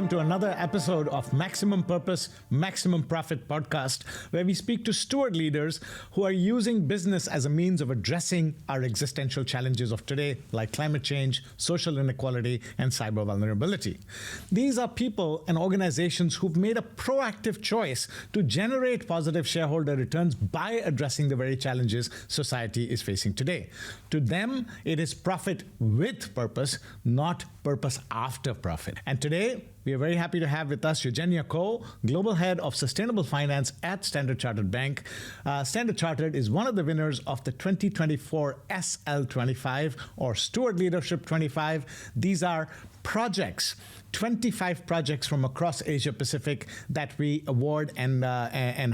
to another episode of Maximum Purpose, Maximum Profit podcast, where we speak to steward leaders who are using business as a means of addressing our existential challenges of today, like climate change, social inequality, and cyber vulnerability. These are people and organizations who've made a proactive choice to generate positive shareholder returns by addressing the very challenges society is facing today. To them, it is profit with purpose, not purpose after profit. And today, we are very happy to have with us Eugenia Koh, Global Head of Sustainable Finance at Standard Chartered Bank. Standard Chartered is one of the winners of the 2024 SL25 or Steward Leadership 25. These are projects, 25 projects from across Asia Pacific that we award and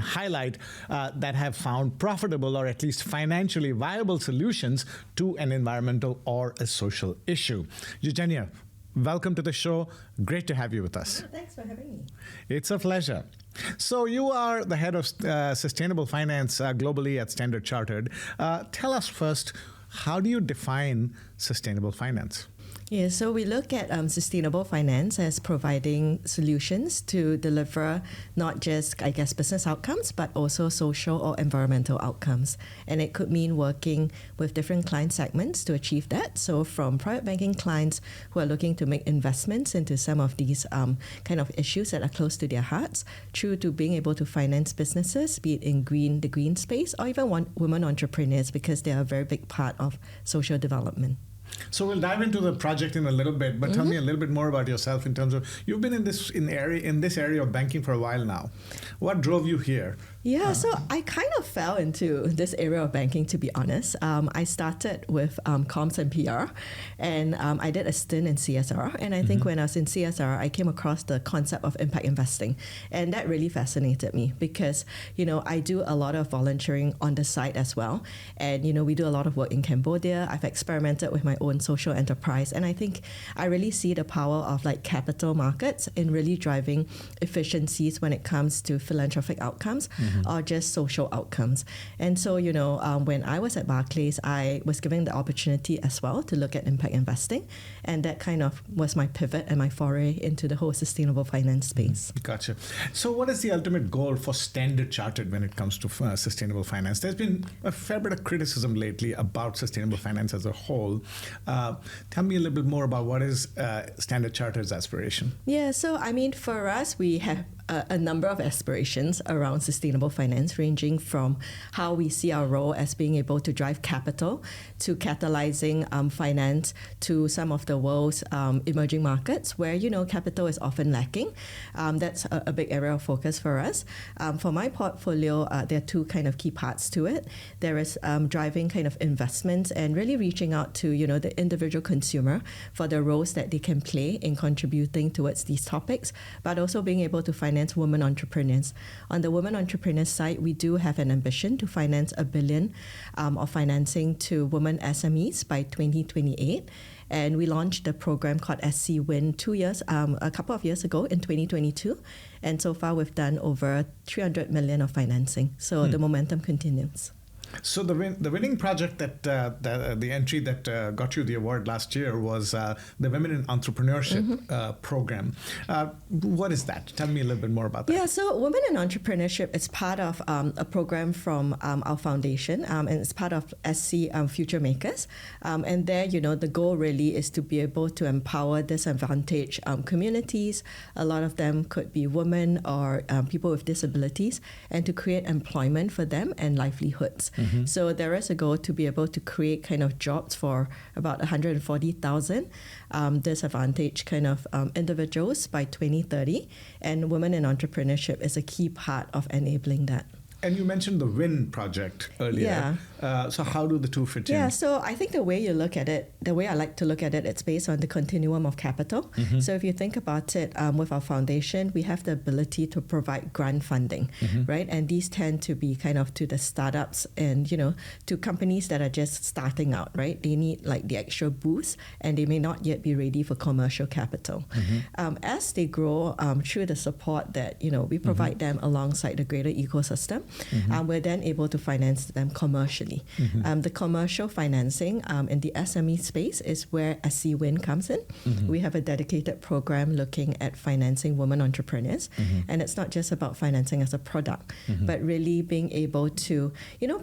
highlight that have found profitable or at least financially viable solutions to an environmental or a social issue. Eugenia, welcome to the show. Great to have you with us. Thanks for having me. It's a pleasure. So you are the head of sustainable finance globally at Standard Chartered. Tell us first, how do you define sustainable finance? Yeah, so we look at sustainable finance as providing solutions to deliver not just, business outcomes, but also social or environmental outcomes. And it could mean working with different client segments to achieve that. So from private banking clients who are looking to make investments into some of these kind of issues that are close to their hearts, through to being able to finance businesses, be it in the green space, or even women entrepreneurs, because they are a very big part of social development. So we'll dive into the project in a little bit, but tell me a little bit more about yourself in terms of, you've been in this area of banking for a while now. What drove you here? Yeah, so I kind of fell into this area of banking, to be honest. I started with comms and PR, and I did a stint in CSR. And I think when I was in CSR, I came across the concept of impact investing. And that really fascinated me because, I do a lot of volunteering on the side as well. And, we do a lot of work in Cambodia. I've experimented with my own social enterprise. And I think I really see the power of capital markets in really driving efficiencies when it comes to philanthropic outcomes. Or just social outcomes. And so, when I was at Barclays, I was given the opportunity as well to look at impact investing. And that kind of was my pivot and my foray into the whole sustainable finance space. Gotcha. So what is the ultimate goal for Standard Chartered when it comes to sustainable finance? There's been a fair bit of criticism lately about sustainable finance as a whole. Tell me a little bit more about what is Standard Chartered's aspiration? Yeah, so for us, we have a number of aspirations around sustainable finance, ranging from how we see our role as being able to drive capital to catalyzing finance to some of the world's emerging markets where, capital is often lacking. That's a big area of focus for us. For my portfolio, there are two kind of key parts to it. There is driving kind of investments and really reaching out to, the individual consumer for the roles that they can play in contributing towards these topics, but also being able to finance women entrepreneurs. On the women entrepreneurs side, we do have an ambition to finance $1 billion of financing to women SMEs by 2028. And we launched a program called SC Win a couple of years ago in 2022. And so far, we've done over 300 million of financing. So the momentum continues. So the winning project that the entry that got you the award last year was the Women in Entrepreneurship program. What is that? Tell me a little bit more about that. Yeah, so Women in Entrepreneurship is part of a program from our foundation, and it's part of SC Futuremakers. And there, the goal really is to be able to empower disadvantaged communities. A lot of them could be women or people with disabilities, and to create employment for them and livelihoods. So there is a goal to be able to create kind of jobs for about 140,000 disadvantaged kind of individuals by 2030. And Women in Entrepreneurship is a key part of enabling that. And you mentioned the WIN project earlier. Yeah. So how do the two fit in? Yeah, so I think the way you look at it, the way I like to look at it, it's based on the continuum of capital. So if you think about it, with our foundation, we have the ability to provide grant funding, right? And these tend to be kind of to the startups and, to companies that are just starting out, right? They need the extra boost and they may not yet be ready for commercial capital. As they grow through the support that, we provide them alongside the greater ecosystem, we're then able to finance them commercially. The commercial financing in the SME space is where SCWIN comes in. We have a dedicated program looking at financing women entrepreneurs, and it's not just about financing as a product, but really being able to,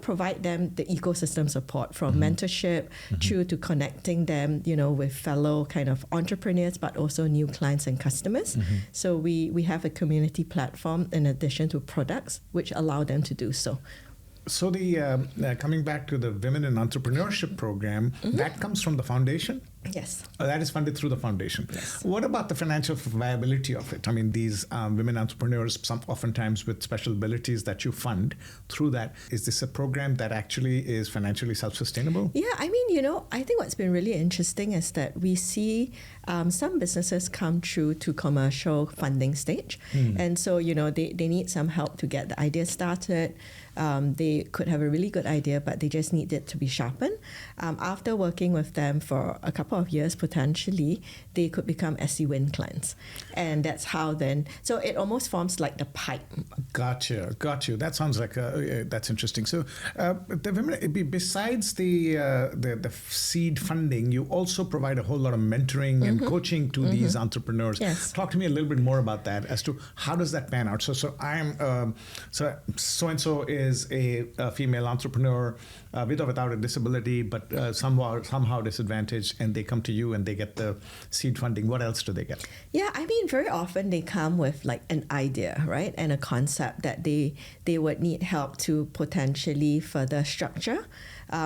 provide them the ecosystem support from mentorship through to connecting them, with fellow kind of entrepreneurs, but also new clients and customers. So we have a community platform in addition to products which allow them to do so. So the coming back to the Women in Entrepreneurship program, that comes from the foundation? Yes. That is funded through the foundation. Yes. What about the financial viability of it? I mean, these women entrepreneurs, oftentimes with special abilities that you fund through that. Is this a program that actually is financially self-sustainable? Yeah, I mean, I think what's been really interesting is that we see some businesses come through to commercial funding stage. And so, they need some help to get the idea started. They could have a really good idea, but they just need it to be sharpened. After working with them for a couple of years, potentially, they could become SCWIN clients. And that's how then, so it almost forms like the pipe. Got you. That sounds like, that's interesting. So the women, besides the seed funding, you also provide a whole lot of mentoring and coaching to these entrepreneurs. Yes. Talk to me a little bit more about that as to how does that pan out? So I'm, so-and-so is a female entrepreneur with or without a disability, but somehow disadvantaged, and they come to you and they get the seed funding. What else do they get? Yeah, I mean, very often they come with like an idea, right? And a concept that they would need help to potentially further structure.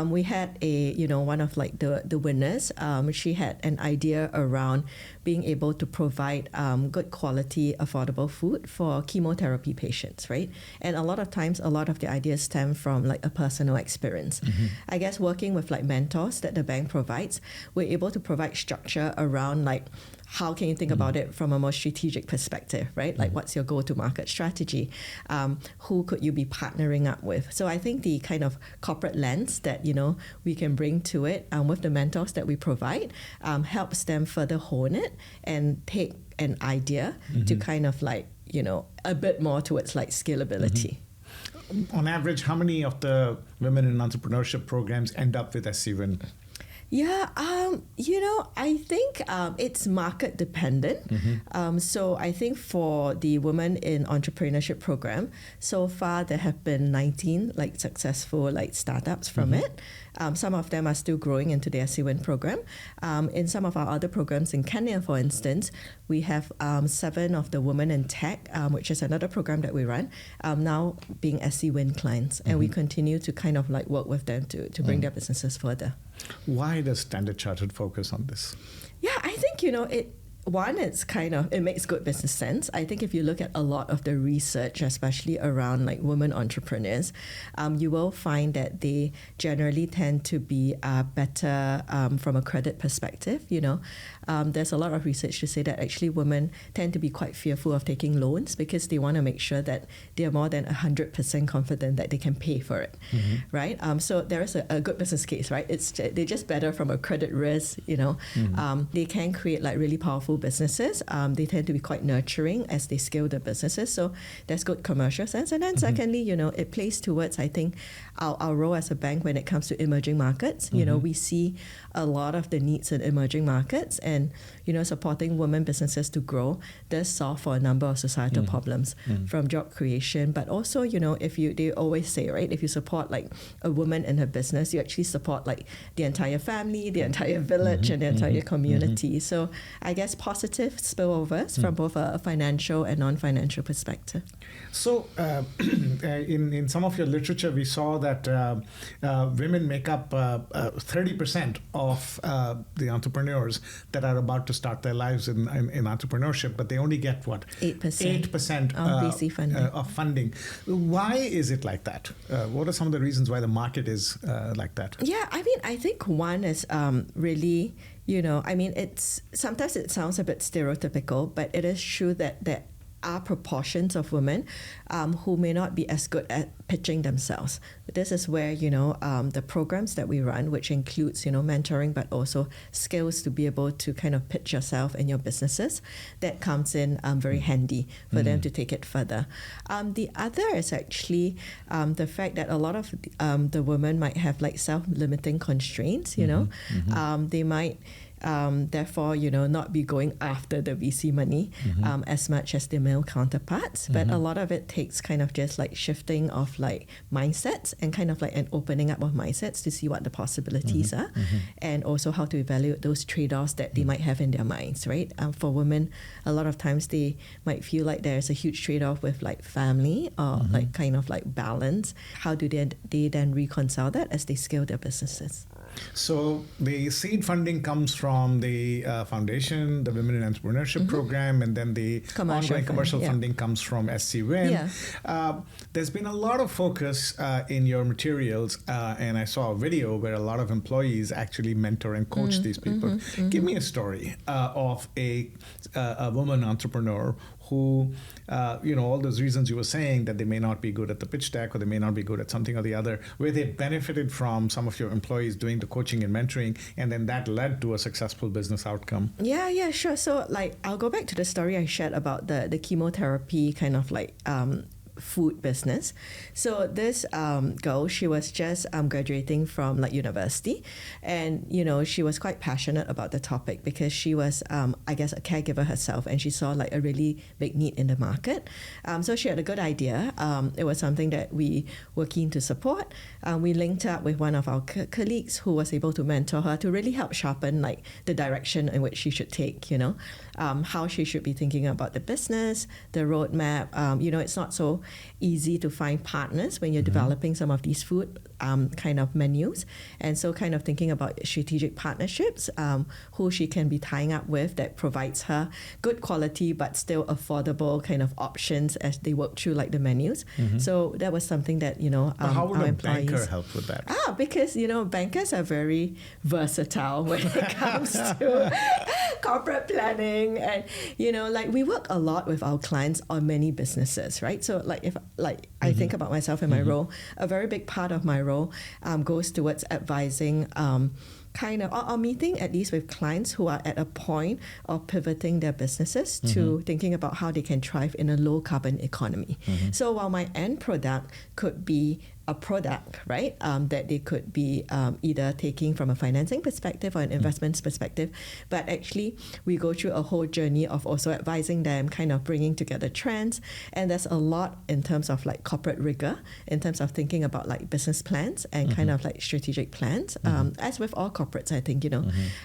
We had one of like the winners. She had an idea around being able to provide good quality, affordable food for chemotherapy patients, right? And a lot of times, a lot of the ideas stem from like a personal experience. I guess working with like mentors that the bank provides, we're able to provide structure around like, how can you think about it from a more strategic perspective, right? Like what's your go-to-market strategy? Who could you be partnering up with? So I think the kind of corporate lens that, we can bring to it with the mentors that we provide helps them further hone it and take an idea to kind of like, a bit more towards like scalability. On average, how many of the Women in Entrepreneurship programs end up with SCWIN? Yeah, I think it's market dependent. So I think for the Women in Entrepreneurship program, so far there have been 19 like successful like startups from it. Some of them are still growing into the SCWIN program. In some of our other programs in Kenya, for instance, we have 7 of the Women in Tech, which is another program that we run, now being SCWIN clients. And we continue to kind of like work with them to bring their businesses further. Why does Standard Chartered focus on this? Yeah, I think, it makes good business sense. I think if you look at a lot of the research, especially around like women entrepreneurs, you will find that they generally tend to be better from a credit perspective. There's a lot of research to say that actually women tend to be quite fearful of taking loans because they want to make sure that they're more than 100% confident that they can pay for it, right? So there is a good business case, right? They're just better from a credit risk, They can create like really powerful businesses. They tend to be quite nurturing as they scale their businesses. So there's good commercial sense. And then secondly, it plays towards, I think, our role as a bank when it comes to emerging markets. We see a lot of the needs in emerging markets, and supporting women businesses to grow does solve for a number of societal problems, from job creation, but also they always say, right, if you support like a woman in her business, you actually support like the entire family, the entire village, and the entire community. So I guess positive spillovers from both a financial and non-financial perspective. So in some of your literature, we saw that women make up 30% of the entrepreneurs that are about to start their lives in entrepreneurship, but they only get what? 8% of VC funding. Of funding. Why is it like that? What are some of the reasons why the market is like that? Yeah, I think one is really, sometimes it sounds a bit stereotypical, but it is true that are proportions of women who may not be as good at pitching themselves. This is where, the programs that we run, which includes, mentoring, but also skills to be able to kind of pitch yourself and your businesses, that comes in very handy for them to take it further. The other is actually the fact that a lot of the women might have like self-limiting constraints, they might therefore, not be going after the VC money as much as their male counterparts. But a lot of it takes kind of just like shifting of like mindsets and kind of like an opening up of mindsets to see what the possibilities are, and also how to evaluate those trade-offs that they might have in their minds, right? For women, a lot of times they might feel like there's a huge trade-off with like family or like kind of like balance. How do they then reconcile that as they scale their businesses? So the seed funding comes from the foundation, the Women in Entrepreneurship program, and then the ongoing commercial funding comes from SCWIN. There's been a lot of focus in your materials, and I saw a video where a lot of employees actually mentor and coach these people. Give me a story of a woman entrepreneur who, all those reasons you were saying, that they may not be good at the pitch deck or they may not be good at something or the other, where they benefited from some of your employees doing the coaching and mentoring, and then that led to a successful business outcome. Yeah, sure. So like, I'll go back to the story I shared about the chemotherapy kind of like food business. So this girl, she was just graduating from like university, and she was quite passionate about the topic because she was I guess a caregiver herself, and she saw like a really big need in the market. So she had a good idea. It was something that we were keen to support. We linked up with one of our colleagues who was able to mentor her to really help sharpen like the direction in which she should take, how she should be thinking about the business, the roadmap. It's not so easy to find partners when you're developing some of these food kind of menus, and so kind of thinking about strategic partnerships, who she can be tying up with that provides her good quality but still affordable kind of options as they work through like the menus. So that was something that how would our a employees banker help with that? Because bankers are very versatile when it comes to corporate planning, and like we work a lot with our clients on many businesses, right? So like if I think about myself in my role, a very big part of my role goes towards advising kind of, or meeting at least with clients who are at a point of pivoting their businesses to thinking about how they can thrive in a low carbon economy. So while my end product could be a product, right, that they could be either taking from a financing perspective or an investments perspective, but actually we go through a whole journey of also advising them, kind of bringing together trends, and there's a lot in terms of like corporate rigor, in terms of thinking about like business plans and kind of like strategic plans, as with all corporates, I think,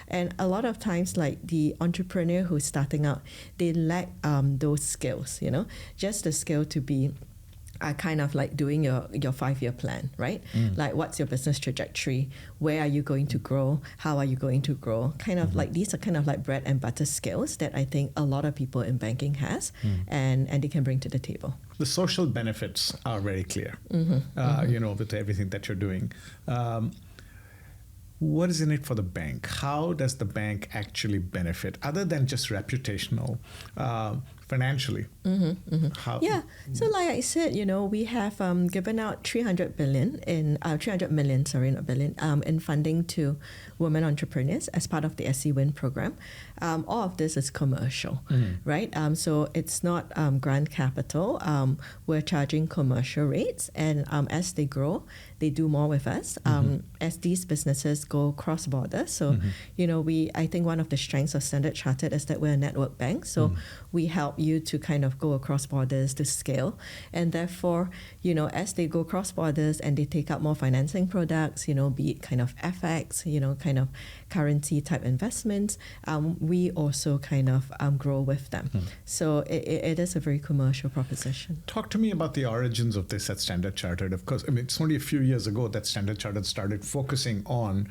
and a lot of times like the entrepreneur who's starting out, they lack those skills, just the skill to be kind of like doing your 5-year plan, right? Like, what's your business trajectory? Where are you going to grow? How are you going to grow? Kind of like, these are kind of like bread and butter skills that I think a lot of people in banking has, and they can bring to the table. The social benefits are very clear, with everything that you're doing. What is in it for the bank? How does the bank actually benefit, other than just reputational, financially? How? Yeah. So like I said, we have given out 300 million, in funding to women entrepreneurs as part of the SCWIN program. All of this is commercial, right? So it's not grant capital. We're charging commercial rates, and as they grow, they do more with us. As these businesses go cross border, so I think one of the strengths of Standard Chartered is that we're a network bank. So we help you to kind of go across borders to scale, and therefore, as they go cross borders and they take up more financing products, be it kind of FX, kind of currency type investments, we also kind of grow with them. So it is a very commercial proposition. Talk to me about the origins of this at Standard Chartered. Of course, I mean, it's only a few years ago that Standard Chartered started focusing on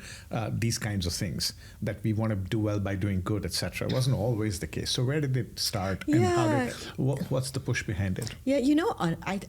these kinds of things, that we want to do well by doing good, etc. It wasn't always the case. So where did it start, and what's the push behind it? Yeah,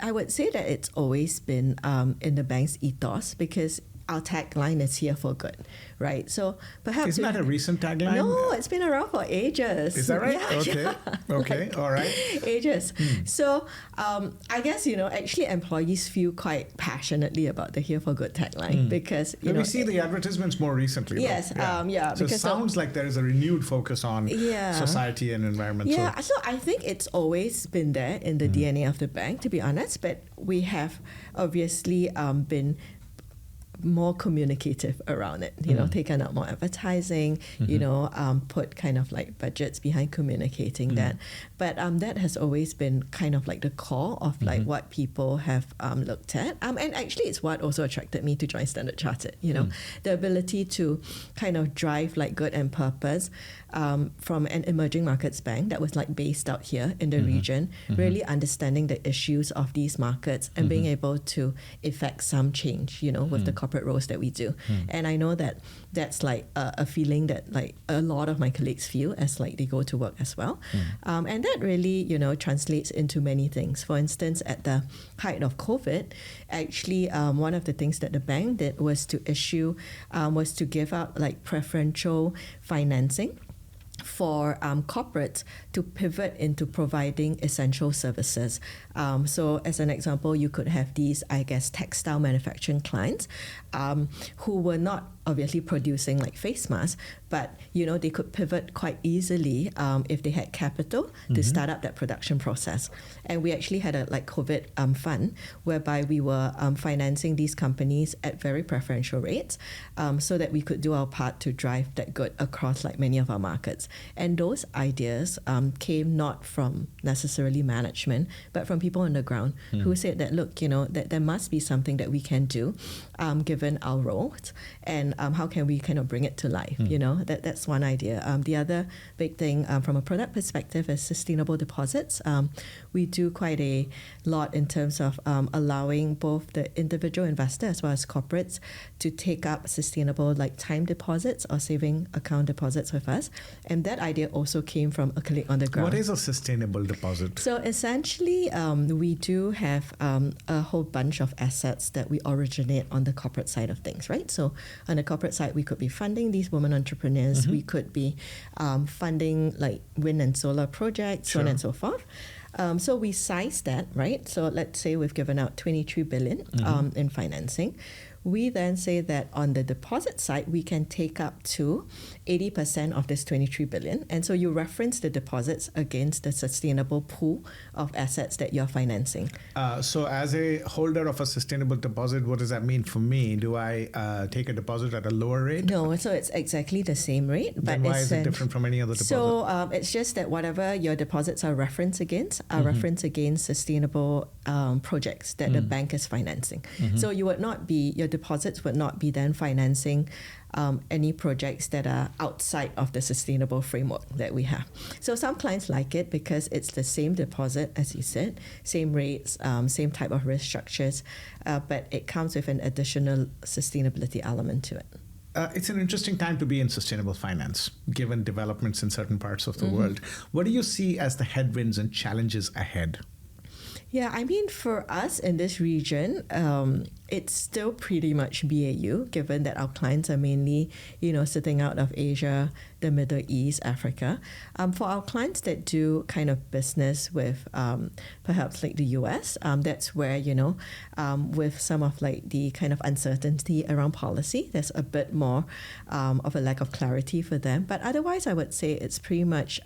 I would say that it's always been in the bank's ethos, because our tagline is here for good, right? So perhaps... Isn't that a recent tagline? No, it's been around for ages. Is that right? Yeah, Okay. yeah. Okay. All right. Ages. So I guess, actually employees feel quite passionately about the here for good tagline because, we see the advertisements more recently. Yes. Though. Yeah. So it sounds like there is a renewed focus on society and environment. Yeah. So I think it's always been there in the DNA of the bank, to be honest, but we have obviously been more communicative around it, taken out more advertising, put kind of like budgets behind communicating that. But that has always been kind of like the core of like what people have looked at. And actually it's what also attracted me to join Standard Chartered, the ability to kind of drive like good and purpose from an emerging markets bank that was like based out here in the region, really understanding the issues of these markets and being able to effect some change, with the corporate roles that we do. And I know that that's like a feeling that like a lot of my colleagues feel as like they go to work as well. And that really, translates into many things. For instance, at the height of COVID, actually one of the things that the bank did was to give out like preferential financing for corporates to pivot into providing essential services. So as an example, you could have these, I guess, textile manufacturing clients who were not obviously producing like face masks, but they could pivot quite easily if they had capital to start up that production process. And we actually had a like COVID fund whereby we were financing these companies at very preferential rates so that we could do our part to drive that good across like many of our markets. And those ideas came not from necessarily management, but from people on the ground who said that, look, that there must be something that we can do given our roles, and how can we kind of bring it to life? That's one idea. The other big thing from a product perspective is sustainable deposits. We do quite a lot in terms of allowing both the individual investor as well as corporates to take up sustainable like time deposits or saving account deposits with us. And that idea also came from a colleague on the ground. What is a sustainable deposit? So essentially, we do have a whole bunch of assets that we originate on the corporate side of things, right? So on the corporate side, we could be funding these women entrepreneurs. We could be funding like wind and solar projects, so on and so forth. So we size that, right? So let's say we've given out 23 billion in financing. We then say that on the deposit side, we can take up to 80% of this 23 billion. And so you reference the deposits against the sustainable pool of assets that you're financing. So as a holder of a sustainable deposit, what does that mean for me? Do I take a deposit at a lower rate? No, so it's exactly the same rate. Then why is it different from any other deposit? So it's just that whatever your deposits are referenced against against sustainable projects that the bank is financing. So your deposits would not be then financing any projects that are outside of the sustainable framework that we have. So some clients like it because it's the same deposit, as you said, same rates, same type of risk structures, but it comes with an additional sustainability element to it. It's an interesting time to be in sustainable finance, given developments in certain parts of the world. What do you see as the headwinds and challenges ahead? Yeah, I mean, for us in this region, it's still pretty much BAU, given that our clients are mainly, sitting out of Asia, the Middle East, Africa. For our clients that do kind of business with perhaps like the US, that's where, with some of like the kind of uncertainty around policy, there's a bit more of a lack of clarity for them. But otherwise, I would say it's pretty much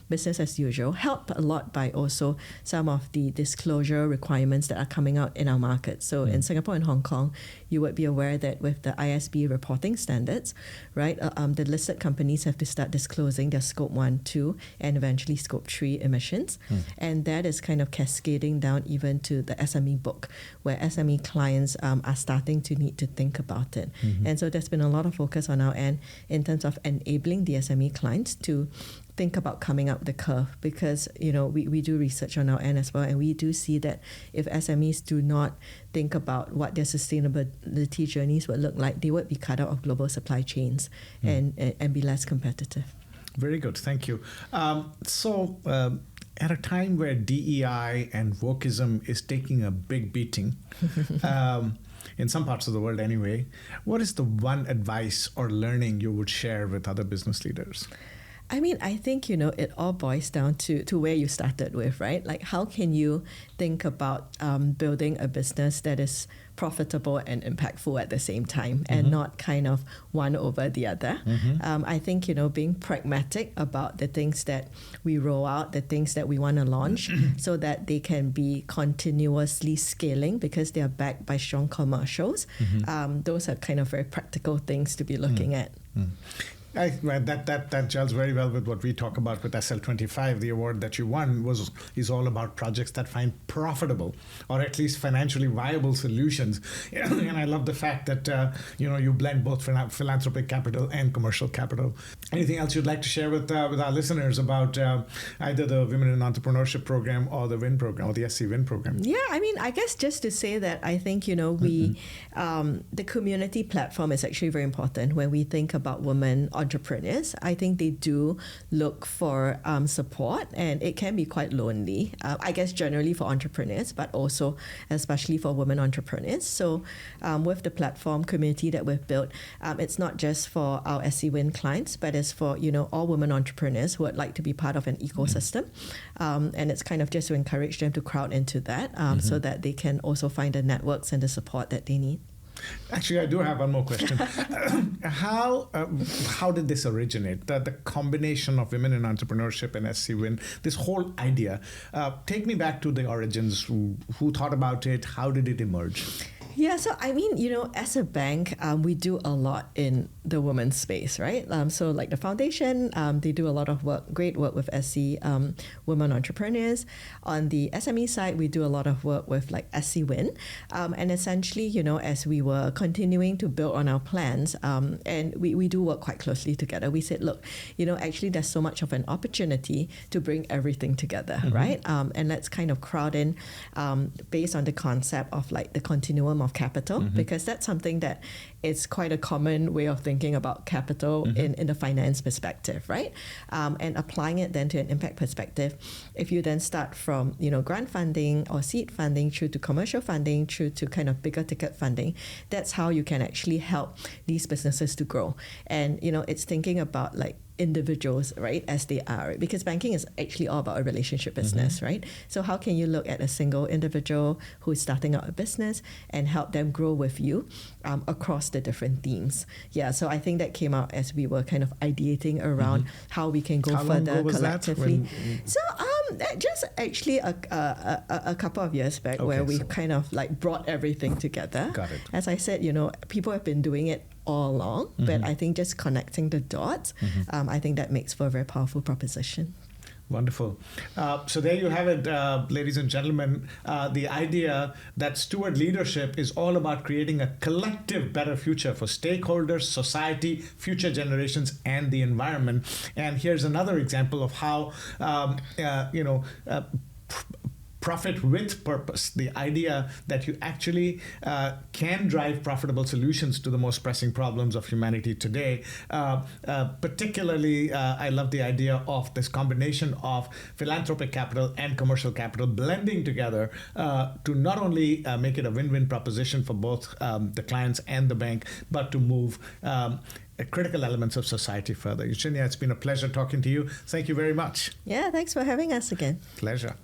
business as usual, helped a lot by also some of the disclosure requirements that are coming out in our market. So in Singapore and Hong Kong, you would be aware that with the ISB reporting standards, right, the listed companies have to start disclosing their Scope 1, 2, and eventually Scope 3 emissions. And that is kind of cascading down even to the SME book, where SME clients are starting to need to think about it. And so there's been a lot of focus on our end in terms of enabling the SME clients to think about coming up the curve, because we do research on our end as well, and we do see that if SMEs do not think about what their sustainability journeys would look like, they would be cut out of global supply chains and be less competitive. Very good, thank you. So at a time where DEI and wokeism is taking a big beating, in some parts of the world anyway, what is the one advice or learning you would share with other business leaders? I mean, I think, it all boils down to where you started with, right? Like, how can you think about building a business that is profitable and impactful at the same time and not kind of one over the other? I think, being pragmatic about the things that we roll out, the things that we want to launch so that they can be continuously scaling because they are backed by strong commercials. Those are kind of very practical things to be looking at. That gels very well with what we talk about with SL25. The award that you won is all about projects that find profitable or at least financially viable solutions. And I love the fact that you blend both philanthropic capital and commercial capital. Anything else you'd like to share with our listeners about either the Women in Entrepreneurship program or the WIN program or the SC WIN program? Yeah, I mean, I guess just to say that I think we the community platform is actually very important when we think about women entrepreneurs. I think they do look for support, and it can be quite lonely, I guess generally for entrepreneurs, but also especially for women entrepreneurs. So with the platform community that we've built, it's not just for our SC WIN clients, but it's for all women entrepreneurs who would like to be part of an ecosystem. And it's kind of just to encourage them to crowd into that so that they can also find the networks and the support that they need. Actually, I do have one more question. How did this originate? The combination of Women in Entrepreneurship and SC WIN, this whole idea. Take me back to the origins. Who thought about it? How did it emerge? Yeah, so I mean, as a bank, we do a lot in the women's space, right? So like the foundation, they do a lot of great work with SC women entrepreneurs. On the SME side, we do a lot of work with like SC WIN. And essentially, as we were continuing to build on our plans, and we do work quite closely together, we said, look, actually there's so much of an opportunity to bring everything together, right? And let's kind of crowd in based on the concept of like the continuum of capital, because that's something that is quite a common way of thinking about capital in the finance perspective, right? And applying it then to an impact perspective, if you then start from grant funding or seed funding through to commercial funding through to kind of bigger ticket funding, that's how you can actually help these businesses to grow. And it's thinking about like individuals, right, as they are, right? Because banking is actually all about a relationship business, right? So how can you look at a single individual who is starting out a business and help them grow with you across the different themes? Yeah, so I think that came out as we were kind of ideating around how we can go further collectively. So just actually a couple of years back, where we kind of like brought everything together. Got it. As I said, people have been doing it all along, but I think just connecting the dots, I think that makes for a very powerful proposition. Wonderful. So there you have it, ladies and gentlemen. The idea that steward leadership is all about creating a collective better future for stakeholders, society, future generations, and the environment. And here's another example of how, profit with purpose, the idea that you actually can drive profitable solutions to the most pressing problems of humanity today. Particularly, I love the idea of this combination of philanthropic capital and commercial capital blending together to not only make it a win-win proposition for both the clients and the bank, but to move critical elements of society further. Eugenia, it's been a pleasure talking to you. Thank you very much. Yeah, thanks for having us again. Pleasure.